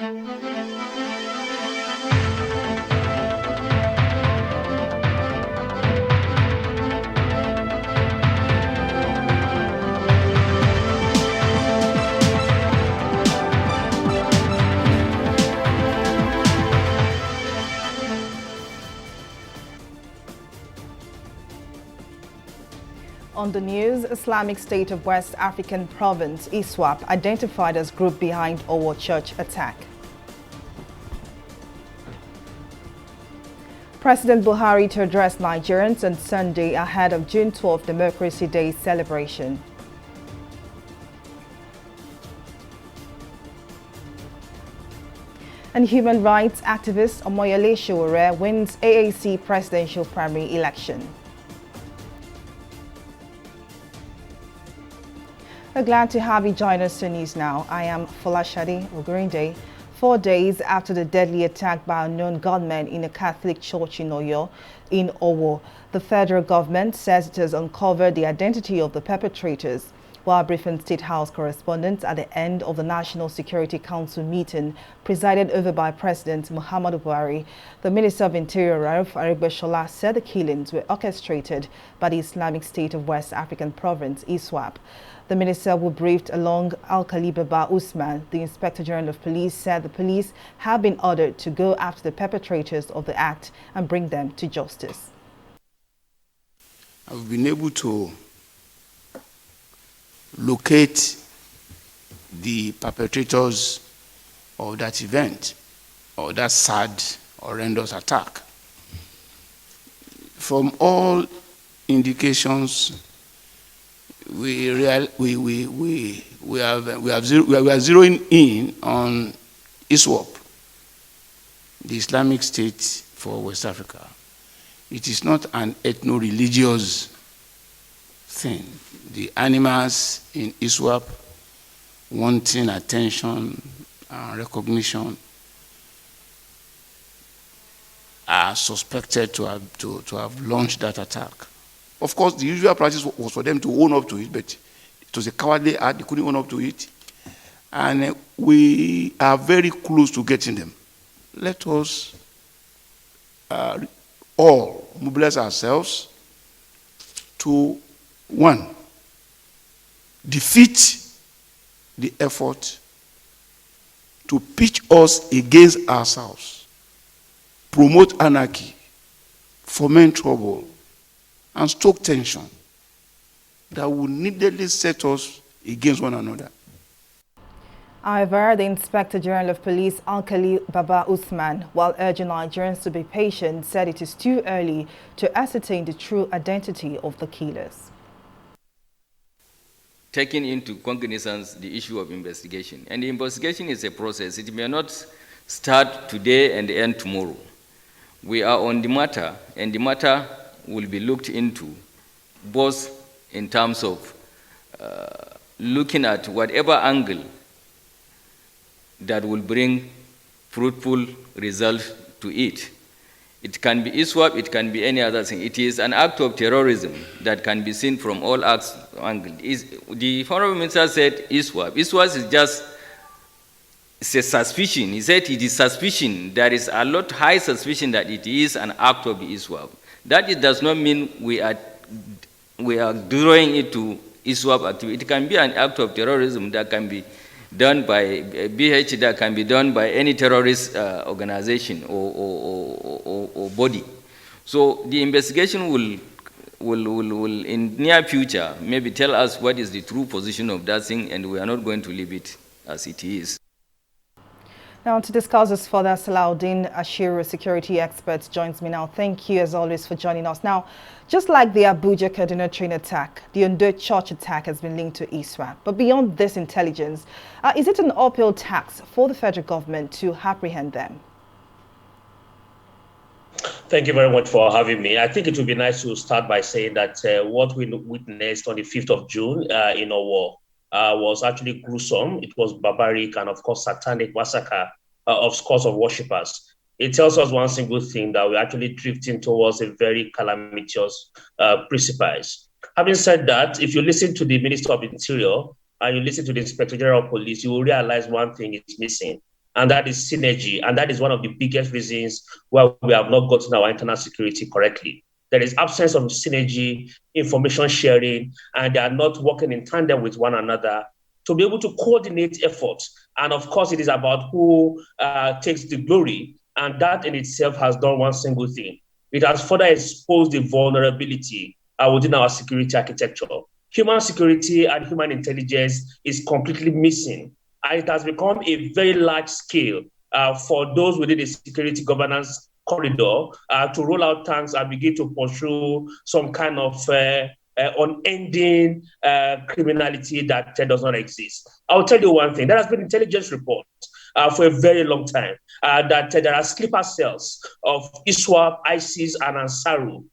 On the news, Islamic State of West African Province, ISWAP, identified as group behind Owo church attack. President Buhari to address Nigerians on Sunday ahead of June 12 Democracy Day celebration. And human rights activist Omoyele Sowore wins AAC presidential primary election. We're glad to have you join us in News Now. I am Folashade Ogurinde. 4 days after the deadly attack by unknown gunmen in a Catholic church in Owo, the federal government says it has uncovered the identity of the perpetrators. While briefing State House correspondents at the end of the National Security Council meeting presided over by President Muhammadu Buhari, the Minister of Interior Rauf Aregbesola said the killings were orchestrated by the Islamic State of West African Province, ISWAP. The minister, who briefed along Alkali Baba Usman, the Inspector General of Police, said the police have been ordered to go after the perpetrators of the act and bring them to justice. I've been able to locate the perpetrators of that event, or that sad, horrendous attack. From all indications, we are zeroing in on ISWAP, the Islamic State for West Africa. It is not an ethno-religious thing. The animals in ISWAP wanting attention and recognition are suspected to have launched that attack. Of course, the usual practice was for them to own up to it, but it was a cowardly act. They couldn't own up to it. And we are very close to getting them. Let us all mobilize ourselves to, one, defeat the effort to pitch us against ourselves, promote anarchy, foment trouble, and stoke tension that will needlessly set us against one another. However, the Inspector General of Police, Alkali Baba Usman, while urging Nigerians to be patient, said it is too early to ascertain the true identity of the killers. Taking into cognizance the issue of investigation. And the investigation is a process. It may not start today and end tomorrow. We are on the matter, and the matter will be looked into, both in terms of looking at whatever angle that will bring fruitful result to it. It can be ISWAP, it can be any other thing. It is an act of terrorism that can be seen from all angles. The Honorable Minister said ISWAP. ISWAP is just it's a suspicion. He said it is suspicion. There is a lot high suspicion that it is an act of the ISWAP. That does not mean we are drawing it to ISWAP activity. It can be an act of terrorism that can be done by BH, that can be done by any terrorist organization or body. So the investigation will in near future maybe tell us what is the true position of that thing, and we are not going to leave it as it is. Now, to discuss this further, Salahuddin Ashiru, security expert, joins me now. Thank you, as always, for joining us. Now, just like the Abuja Kaduna train attack, the Ondo church attack has been linked to ISWAP. But beyond this intelligence, is it an uphill task for the federal government to apprehend them? Thank you very much for having me. I think it would be nice to start by saying that what we witnessed on the 5th of June in Owo was actually gruesome. It was barbaric and, of course, satanic massacre of scores of worshippers. It tells us one single thing, that we're actually drifting towards a very calamitous precipice. Having said that, if you listen to the Minister of Interior and you listen to the Inspector General of Police, you will realize one thing is missing. and that is synergy. And that is one of the biggest reasons why we have not gotten our internal security correctly. There is absence of synergy, information sharing, and they are not working in tandem with one another to be able to coordinate efforts. And of course, it is about who takes the glory. And that in itself has done one single thing. It has further exposed the vulnerability within our security architecture. Human security and human intelligence is completely missing. And it has become a very large scale for those within the security governance corridor to roll out tanks and begin to pursue some kind of unending criminality that does not exist. I'll tell you one thing. There has been intelligence reports for a very long time that there are sleeper cells of ISWAP, ISIS, and Ansaru.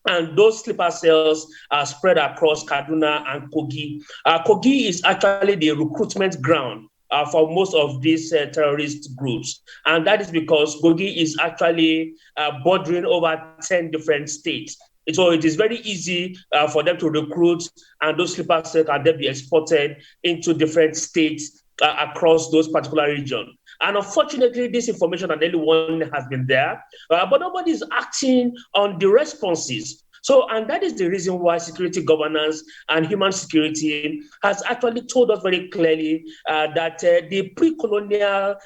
And those sleeper cells are spread across Kaduna and Kogi. Kogi is actually the recruitment ground for most of these terrorist groups. And that is because Kogi is actually bordering over 10 different states. So it is very easy for them to recruit, and those sleeper cells can then be exported into different states across those particular regions. And unfortunately, this information and early warning has been there, but nobody is acting on the responses. So, and that is the reason why security governance and human security has actually told us very clearly that the pre-colonial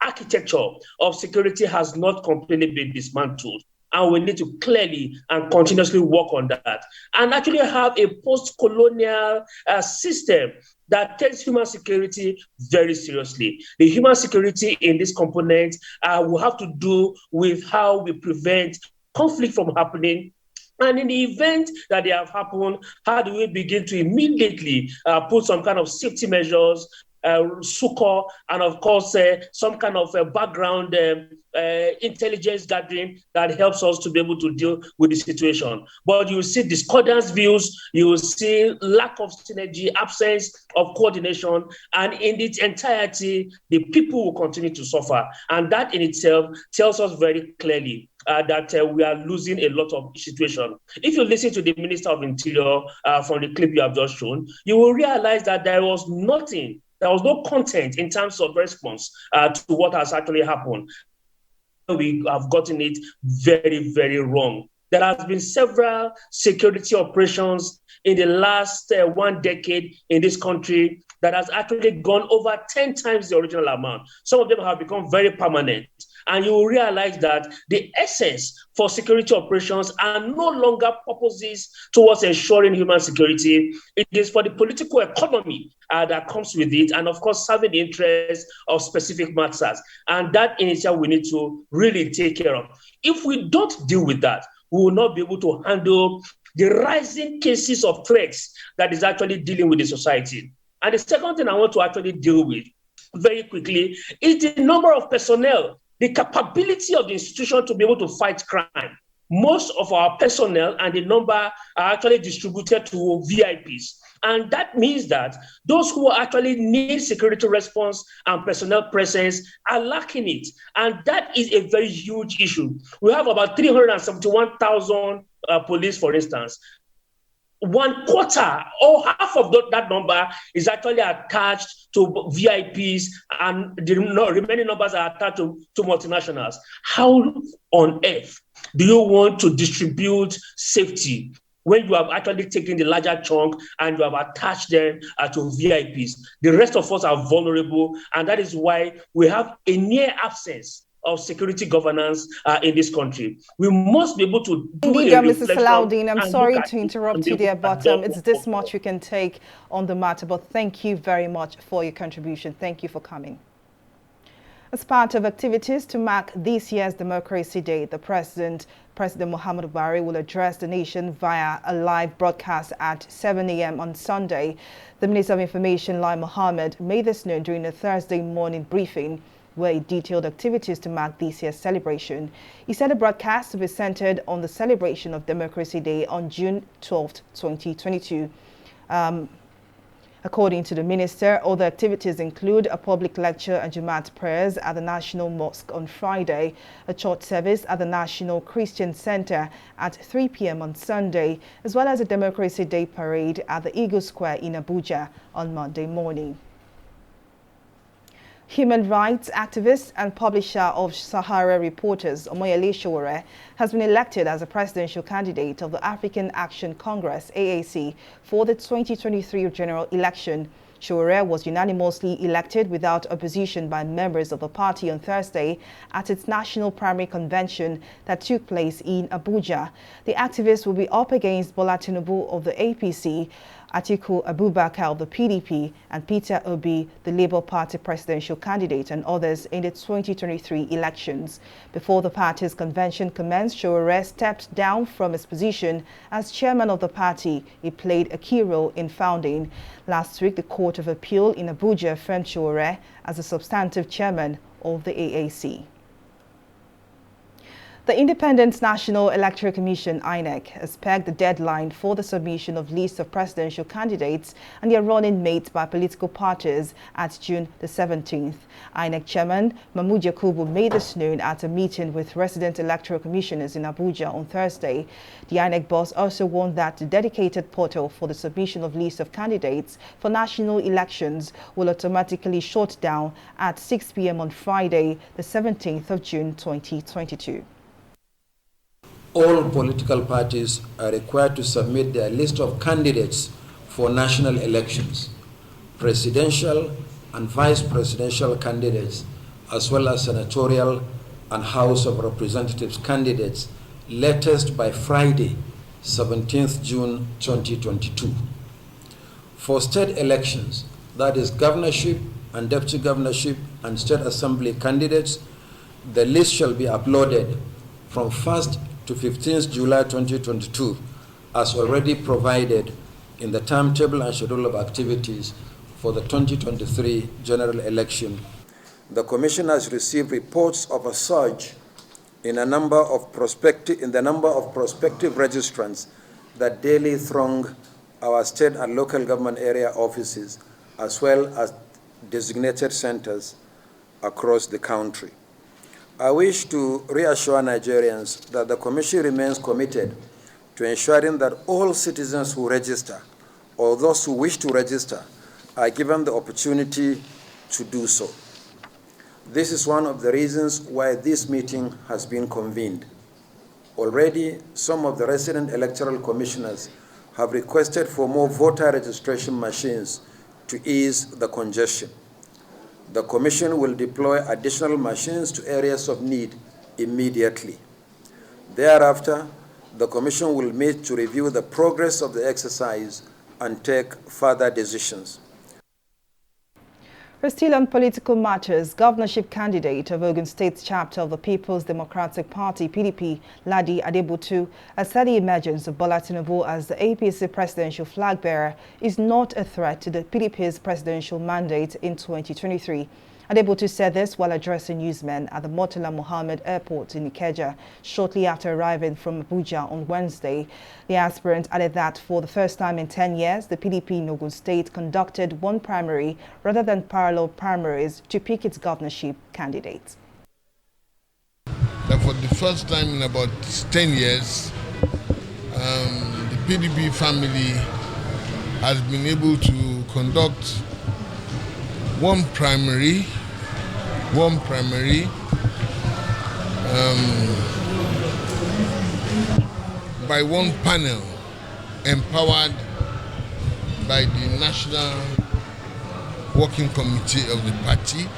architecture of security has not completely been dismantled. And we need to clearly and continuously work on that and actually have a post-colonial system that takes human security very seriously. The human security in this component will have to do with how we prevent conflict from happening. And in the event that they have happened, how do we begin to immediately put some kind of safety measures, succor, and of course, some kind of background intelligence gathering that helps us to be able to deal with the situation. But you will see discordance views, you will see lack of synergy, absence of coordination, and in its entirety, the people will continue to suffer. And that in itself tells us very clearly that we are losing a lot of situation. If you listen to the Minister of Interior from the clip you have just shown, you will realize that there was nothing, there was no content in terms of response to what has actually happened. We have gotten it very, very wrong. There has been several security operations in the last 1 decade in this country that has actually gone over 10 times the original amount. Some of them have become very permanent. And you will realize that the essence for security operations are no longer purposes towards ensuring human security. It is for the political economy that comes with it, and of course, serving the interests of specific matters. And that in itself we need to really take care of. If we don't deal with that, we will not be able to handle the rising cases of threats that is actually dealing with the society. And the second thing I want to actually deal with very quickly is the number of personnel, the capability of the institution to be able to fight crime. Most of our personnel and the number are actually distributed to VIPs. And that means that those who actually need security response and personnel presence are lacking it. And that is a very huge issue. We have about 371,000 police, for instance. 1/4 or half of that number is actually attached to VIPs, and the remaining numbers are attached to multinationals. How on earth do you want to distribute safety when you have actually taken the larger chunk and you have attached them to VIPs? The rest of us are vulnerable, and that is why we have a near absence of security governance in this country. We must be able to do Indeed, Mr. Salahuddin, I'm sorry to interrupt you there, but it's this much you can take on the matter. But thank you very much for your contribution. Thank you for coming. As part of activities to mark this year's Democracy Day, the President Muhammadu Buhari will address the nation via a live broadcast at 7 a.m. on Sunday. The Minister of Information, Lai Mohammed, made this known during a Thursday morning briefing where he detailed activities to mark this year's celebration. He said the broadcast will be centered on the celebration of Democracy Day on June 12, 2022. According to the minister, other activities include a public lecture and Jumat prayers at the National Mosque on Friday, a church service at the National Christian Center at 3 p.m. on Sunday, as well as a Democracy Day parade at the Eagle Square in Abuja on Monday morning. Human rights activist and publisher of Sahara Reporters, Omoyele Sowore, has been elected as a presidential candidate of the African Action Congress, AAC, for the 2023 general election. Sowore was unanimously elected without opposition by members of the party on Thursday at its national primary convention that took place in Abuja. The activist will be up against Bola Tinubu of the APC, Atiku Abubakar of the PDP, and Peter Obi, the Labour Party presidential candidate, and others in the 2023 elections. Before the party's convention commenced, Sowore stepped down from his position as chairman of the party. He played a key role in founding. Last week, the Court of Appeal in Abuja affirmed Sowore as the substantive chairman of the AAC. The Independent National Electoral Commission, INEC, has pegged the deadline for the submission of lists of presidential candidates and their running mates by political parties at June the 17th. INEC Chairman Mahmood Yakubu made this known at a meeting with resident electoral commissioners in Abuja on Thursday. The INEC boss also warned that the dedicated portal for the submission of lists of candidates for national elections will automatically shut down at 6 p.m. on Friday, the 17th of June 2022. All political parties are required to submit their list of candidates for national elections, presidential and vice presidential candidates, as well as senatorial and House of Representatives candidates, latest by Friday, 17th June 2022. For state elections, that is governorship and deputy governorship and state assembly candidates, the list shall be uploaded from 1st to 15th July 2022 as already provided in the timetable and schedule of activities for the 2023 general election. The Commission has received reports of a surge in the number of prospective registrants that daily throng our state and local government area offices as well as designated centers across the country. I wish to reassure Nigerians that the Commission remains committed to ensuring that all citizens who register or those who wish to register are given the opportunity to do so. This is one of the reasons why this meeting has been convened. Already, some of the resident electoral commissioners have requested for more voter registration machines to ease the congestion. The Commission will deploy additional machines to areas of need immediately. Thereafter, the Commission will meet to review the progress of the exercise and take further decisions. Still on political matters, governorship candidate of Ogun State chapter of the People's Democratic Party, PDP, Ladi Adebotu, has said the emergence of Bola Tinubu as the APC presidential flag bearer is not a threat to the PDP's presidential mandate in 2023. Adebotu said this while addressing newsmen at the Murtala Mohammed Airport in Ikeja shortly after arriving from Abuja on Wednesday. The aspirant added that for the first time in 10 years, the PDP in Ogun State conducted one primary rather than parallel primaries to pick its governorship candidate. That for the first time in about 10 years, the PDP family has been able to conduct one primary by one panel empowered by the National Working Committee of the party,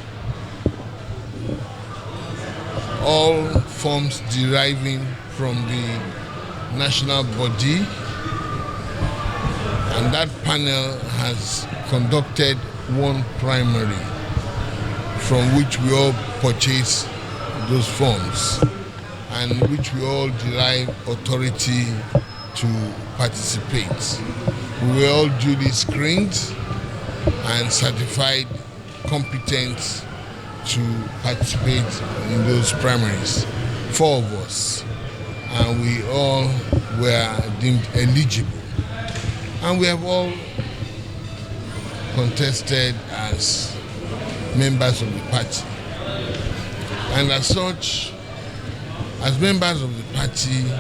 all forms deriving from the national body, and that panel has conducted one primary from which we all purchase those forms and which we all derive authority to participate. We were all duly screened and certified competent to participate in those primaries. 4 of us, and we all were deemed eligible. And we have all contested as members of the party. And as such, as members of the party,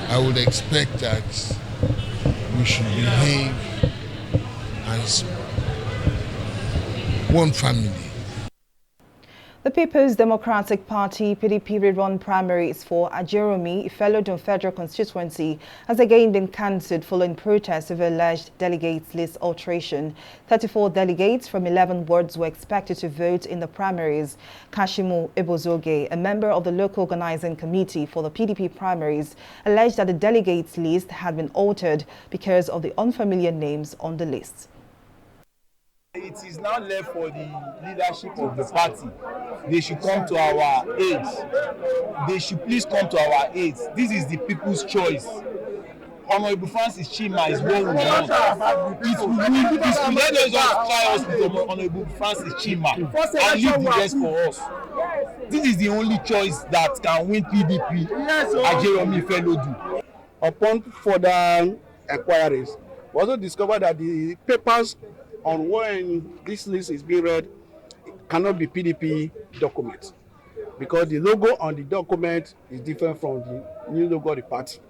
I would expect that we should behave as one family. The People's Democratic Party PDP run primaries for Ajeromi Ifelodun Federal Constituency has again been cancelled following protests over alleged delegates list alteration. 34 delegates from 11 wards were expected to vote in the primaries. Kashimu Ebozoge, a member of the local organizing committee for the PDP primaries, alleged that the delegates list had been altered because of the unfamiliar names on the list. It is now left for the leadership of the party. They should come to our aid. They should please come to our aid. This is the people's choice. Honorable Francis Chima is what we want. Let us just try us with Honorable Francis Chima and leave the rest for us. This is the only choice that can win PDP, Ajeromi Ifelodun. Upon further inquiries, we also discovered that the papers on when this list is being read cannot be PDP documents because the logo on the document is different from the new logo of the party.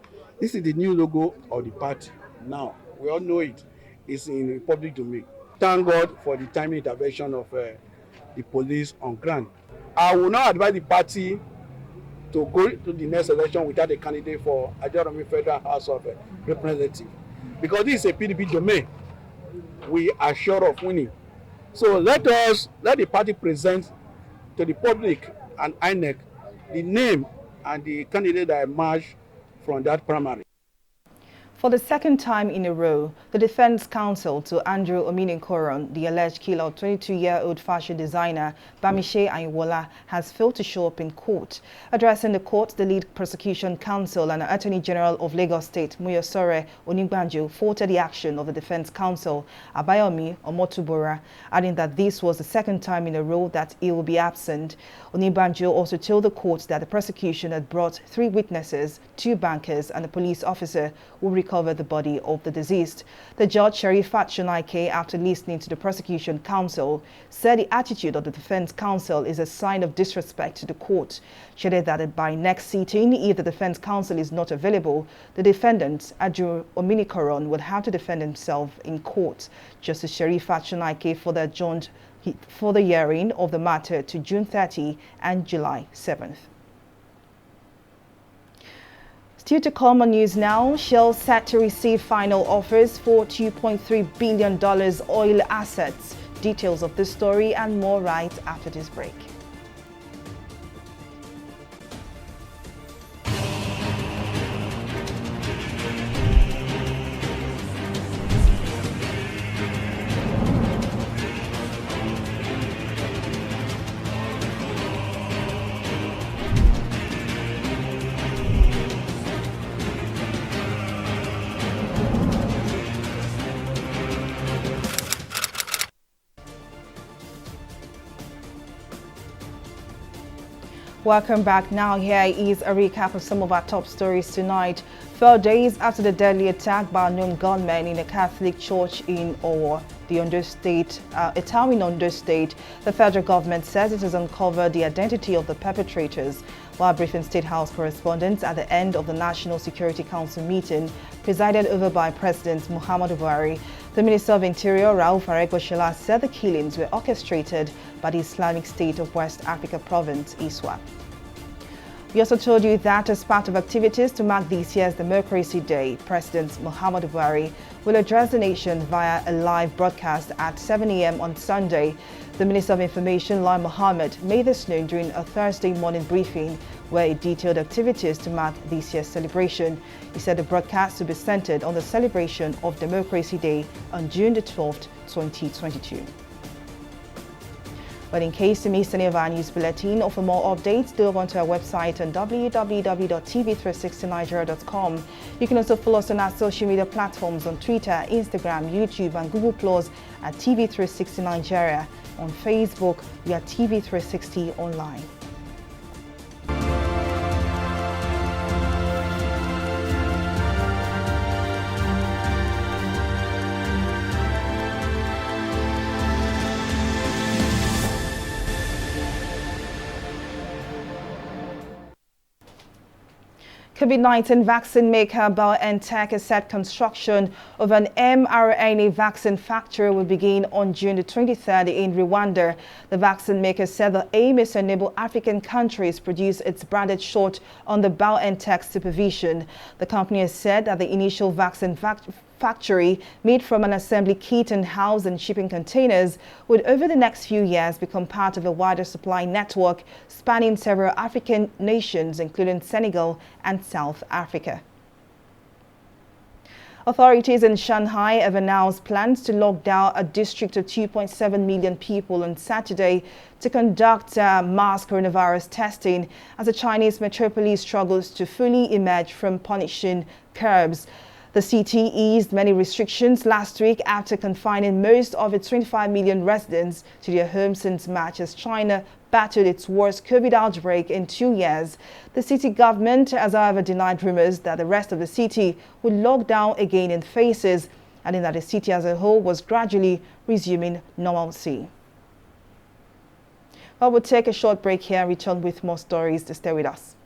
This is the new logo of the party now. We all know it. It's in the public domain. Thank God for the timely intervention of the police on ground. I will not advise the party to go to the next election without a candidate for Ajeromi Federal House of Representatives because this is a PDP domain. We are sure of winning. So let the party present to the public and INEC the name and the candidate that emerged from that primary. For the second time in a row, the defense counsel to Andrew Omini-Koron, the alleged killer of 22-year-old fashion designer Bamishe Ayiwola, has failed to show up in court. Addressing the court, the lead prosecution counsel and Attorney General of Lagos State, Muyosore Onigbanjo, faulted the action of the defense counsel, Abayomi Omotubora, adding that this was the second time in a row that he will be absent. Onigbanjo also told the court that the prosecution had brought 3 witnesses, 2 bankers and a police officer who recovered the body of the deceased. The judge, Sherifat Shonaike, after listening to the prosecution counsel, said the attitude of the defense counsel is a sign of disrespect to the court. She added that by next sitting, if the defense counsel is not available, the defendant, Andrew Omini-Koron, would have to defend himself in court. Justice Sherifat Shonaike further adjourned for the hearing of the matter to June 30 and July 7th. Still to come on news now, Shell set to receive final offers for $2.3 billion oil assets. Details of this story and more right after this break. Welcome back. Now here is a recap of some of our top stories tonight. 4 days after the deadly attack by unknown gunmen in a Catholic church in Owo, a town in Ondo State, the federal government says it has uncovered the identity of the perpetrators. While briefing State House correspondents at the end of the National Security Council meeting, presided over by President Muhammadu Buhari, the Minister of Interior, Rauf Aregbesola, said the killings were orchestrated by the Islamic State of West Africa Province, ISWAP. We also told you that as part of activities to mark this year's Democracy Day, President Muhammadu Buhari will address the nation via a live broadcast at 7 a.m. on Sunday. The Minister of Information, Lai Mohammed, made this known during a Thursday morning briefing where he detailed activities to mark this year's celebration. He said the broadcast will be centered on the celebration of Democracy Day on June the 12th, 2022. But in case you missed any of our news bulletin or for more updates, do go onto our website on www.tv360nigeria.com. You can also follow us on our social media platforms on Twitter, Instagram, YouTube and Google Plus at TV360 Nigeria. On Facebook, we are TV360 Online. COVID-19 vaccine maker BioNTech has said construction of an mRNA vaccine factory will begin on June the 23rd in Rwanda. The vaccine maker said the aim is to enable African countries produce its branded shot under BioNTech supervision. The company has said that the initial vaccine factory made from an assembly kit and housed in shipping containers would over the next few years become part of a wider supply network spanning several African nations, including Senegal and South Africa. Authorities in Shanghai have announced plans to lock down a district of 2.7 million people on Saturday to conduct mass coronavirus testing as the Chinese metropolis struggles to fully emerge from punishing curbs. The city eased many restrictions last week after confining most of its 25 million residents to their homes since March as China battled its worst COVID outbreak in 2 years. The city government has, however, denied rumors that the rest of the city would lock down again in phases, adding that the city as a whole was gradually resuming normalcy. Well, we'll take a short break here and return with more stories. To stay with us.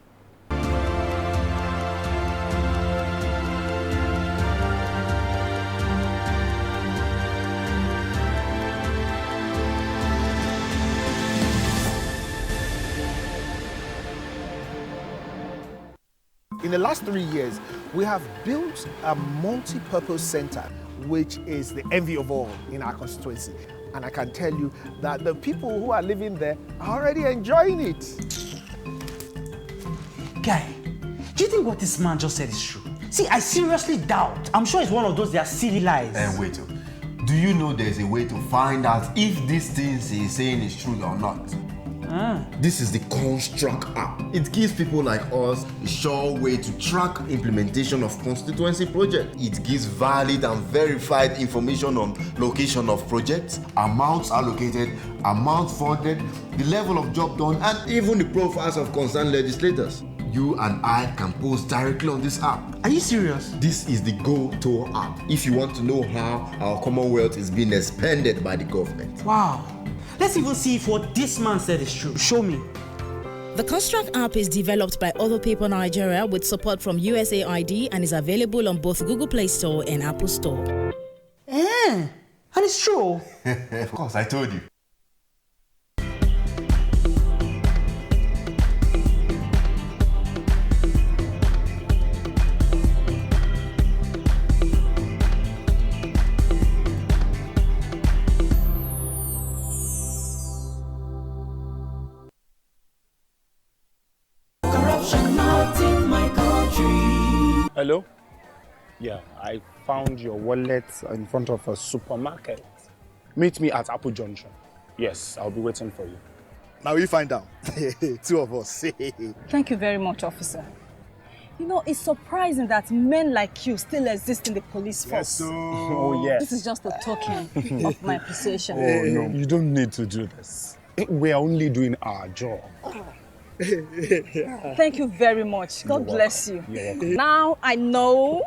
In the last 3 years, we have built a multi-purpose center, which is the envy of all in our constituency. And I can tell you that the people who are living there are already enjoying it. Guy, do you think what this man just said is true? See, I seriously doubt. I'm sure it's one of those their silly lies. Wait, do you know there's a way to find out if these things he's saying is true or not? This is the Construct app. It gives people like us a sure way to track implementation of constituency projects. It gives valid and verified information on location of projects, amounts allocated, amount funded, the level of job done, and even the profiles of concerned legislators. You and I can post directly on this app. Are you serious? This is the Go-To app if you want to know how our Commonwealth is being expanded by the government. Wow. Let's even see if what this man said is true. Show me. The Construct app is developed by Other People Nigeria with support from USAID and is available on both Google Play Store and Apple Store. And it's true. Of course, I told you. Hello? Yeah, I found your wallet in front of a supermarket. Meet me at Apple Junction. Yes, I'll be waiting for you. Now we find out. Two of us. Thank you very much, officer. You know, it's surprising that men like you still exist in the police force. Yes, so... Oh, yes. This is just a token of my appreciation. Oh, no, you don't need to do this. We're only doing our job. Thank you very much. God bless you. You're welcome. Now I know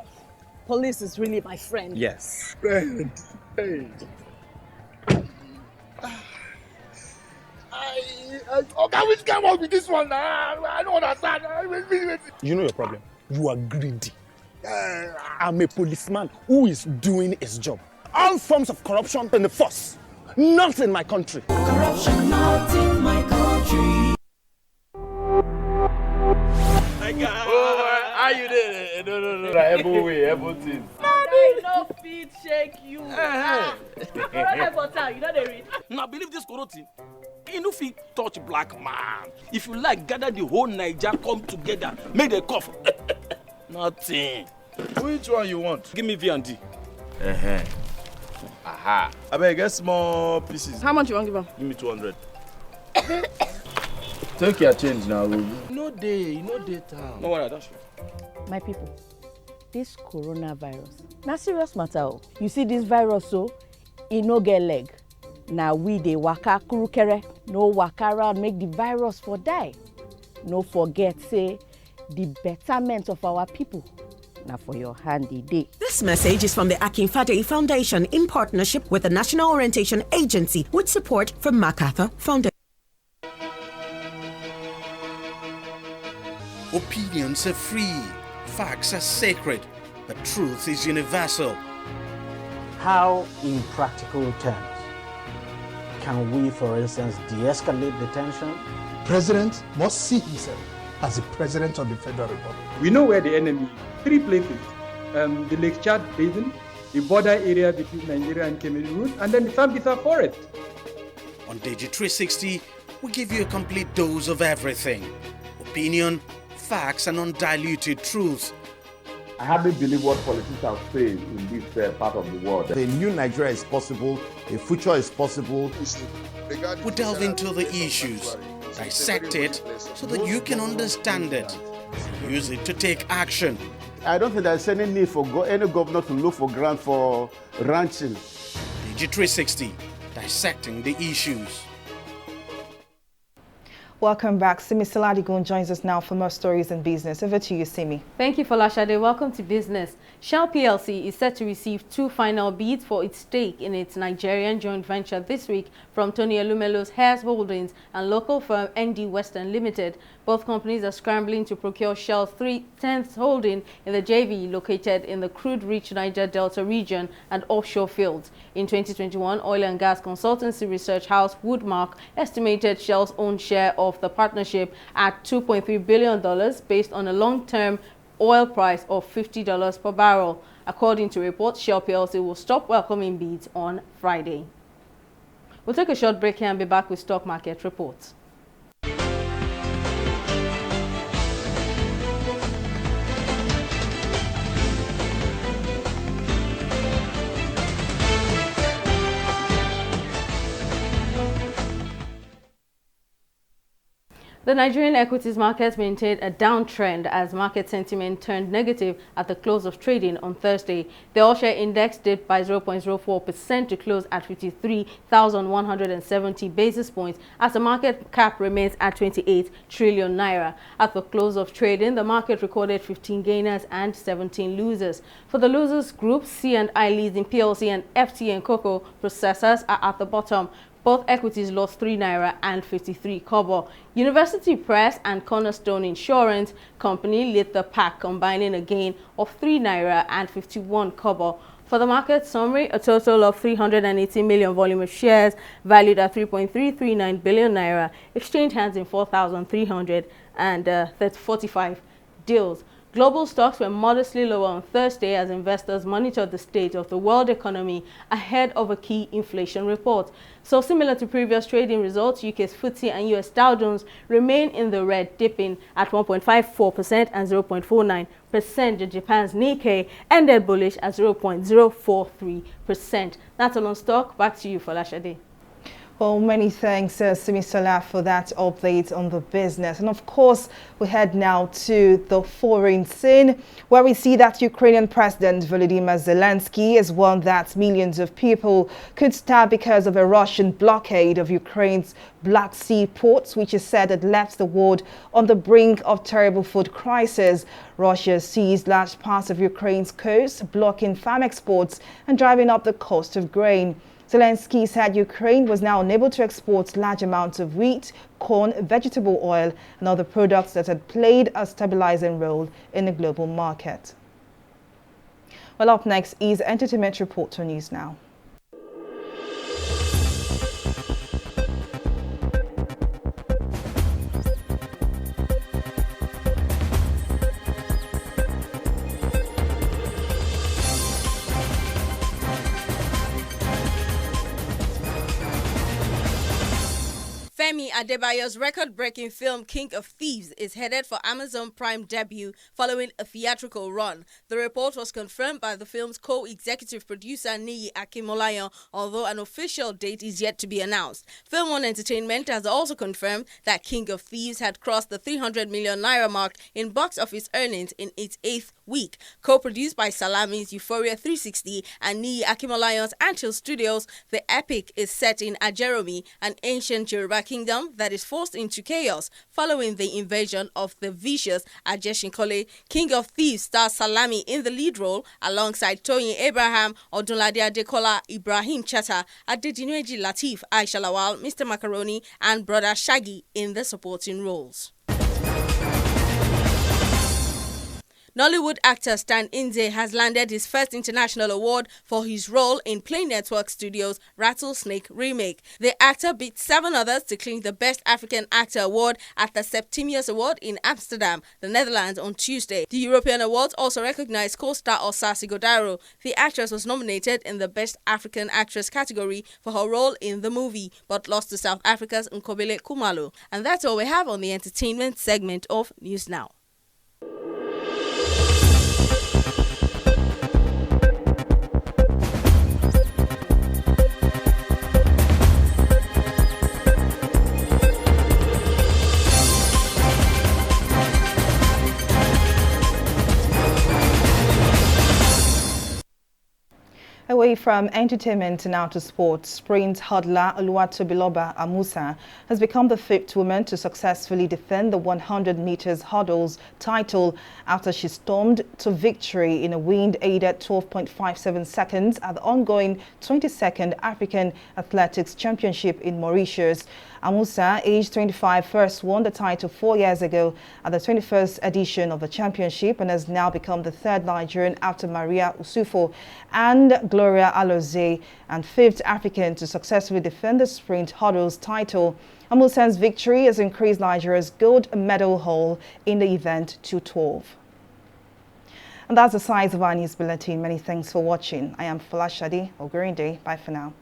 police is really my friend. Yes. Friend. Hey. Which came up with this one? I don't understand. You know your problem. You are greedy. I'm a policeman who is doing his job. All forms of corruption in the force. Not in my country. Corruption not in my country. How you did? No. Every way, everything. No feet shake you. You know they read. Now believe this corrupting. You know fit touch black man. If you like, gather the whole Niger, come together, make the cough. Nothing. Which one you want? Give me V&D. Aha. I beg, get small pieces. How much you want to give him? Give me 200. Take your change now. No day town. No worry, that's right. My people, this coronavirus, na serious matter. You see this virus, so it no get leg. Now we dey waka kurukere, no waka around make the virus for die. No forget say the betterment of our people. Now for your handy day. This message is from the Akinfade Foundation in partnership with the National Orientation Agency with support from MacArthur Foundation. Opinions are free, facts are sacred, but truth is universal. How, in practical terms, can we, for instance, de-escalate the tension? President must see himself as the President of the Federal Republic. We know where the enemy is. 3 places. The Lake Chad Basin, the border area between Nigeria and Cameroon, and then the Sambisa Forest. On TV360, we give you a complete dose of everything. Opinion, facts, and undiluted truth. I hardly believe what politicians are saying in this part of the world. A new Nigeria is possible, a future is possible. We delve into the issues, dissect it so that you can understand it, and use it to take action. I don't think there's any need for any governor to look for grant for ranching. TV360, dissecting the issues. Welcome back. Simi Saladigun joins us now for more stories in business. Over to you, Simi. Thank you, Folashade. Welcome to business. Shell PLC is set to receive 2 final bids for its stake in its Nigerian joint venture this week from Tony Elumelo's Hares Holdings and local firm ND Western Limited. Both companies are scrambling to procure Shell's 3/10 holding in the JV located in the crude-rich Niger Delta region and offshore fields. In 2021, oil and gas consultancy research house Woodmark estimated Shell's own share of the partnership at $2.3 billion based on a long-term oil price of $50 per barrel. According to reports, Shell PLC will stop welcoming bids on Friday. We'll take a short break here and be back with stock market reports. The Nigerian equities markets maintained a downtrend as market sentiment turned negative at the close of trading on Thursday. The all-share index dipped by 0.04% to close at 53,170 basis points as the market cap remains at 28 trillion naira. At the close of trading, the market recorded 15 gainers and 17 losers. For the losers group, C&I leading PLC and FT and Cocoa processors are at the bottom. Both equities lost 3 naira and 53 kobo. University Press and Cornerstone Insurance Company led the pack, combining a gain of 3 naira and 51 kobo. For the market summary, a total of 380 million volume of shares valued at 3.339 billion naira exchanged hands in 4,345 deals. Global stocks were modestly lower on Thursday as investors monitored the state of the world economy ahead of a key inflation report. So similar to previous trading results, UK's FTSE and US Dow Jones remain in the red, dipping at 1.54% and 0.49%. Japan's Nikkei ended bullish at 0.043%. That's all on stock. Back to you, Folashade. Well, many thanks, Simi Salah, for that update on the business. And of course, we head now to the foreign scene, where we see that Ukrainian President Volodymyr Zelensky is warned that millions of people could starve because of a Russian blockade of Ukraine's Black Sea ports, which is said had left the world on the brink of terrible food crisis. Russia seized large parts of Ukraine's coast, blocking farm exports and driving up the cost of grain. Zelensky said Ukraine was now unable to export large amounts of wheat, corn, vegetable oil and other products that had played a stabilizing role in the global market. Well, up next is Entertainment Reporter News Now. Femi Adebayo's record-breaking film King of Thieves is headed for Amazon Prime debut following a theatrical run. The report was confirmed by the film's co-executive producer Niyi Akimolayan, although an official date is yet to be announced. Film One Entertainment has also confirmed that King of Thieves had crossed the 300 million naira mark in box office earnings in its 8th week. Co-produced by Salami's Euphoria 360 and Niyi Akimolayan's Anthill Studios, the epic is set in Ajeromi, an ancient Yoruba kingdom that is forced into chaos following the invasion of the vicious Ajeshinkole. King of Thieves stars Salami in the lead role alongside Toyin Abraham, Odunlade Adekola, Ibrahim Chata, Adedineji Lateef, Aisha Lawal, Mr. Macaroni and Brother Shaggy in the supporting roles. Nollywood actor Stan Inze has landed his first international award for his role in Play Network Studios' Rattlesnake remake. The actor beat 7 others to claim the Best African Actor award at the Septimius Award in Amsterdam, the Netherlands, on Tuesday. The European awards also recognized co-star Osasi Godaro. The actress was nominated in the Best African Actress category for her role in the movie, but lost to South Africa's Nkobele Khumalo. And that's all we have on the entertainment segment of News Now. Away from entertainment now to sports, sprint hurdler Oluwatobiloba Amusa has become the 5th woman to successfully defend the 100 meters hurdles title after she stormed to victory in a wind-aided 12.57 seconds at the ongoing 22nd African Athletics Championship in Mauritius. Amusa, aged 25, first won the title 4 years ago at the 21st edition of the championship and has now become the 3rd Nigerian after Maria Usufo and Gloria Alozie, and 5th African to successfully defend the sprint hurdles title. Amusa's victory has increased Nigeria's gold medal haul in the event to 12. And that's the size of our news bulletin. Many thanks for watching. I am Folashade Ogurinde. Bye for now.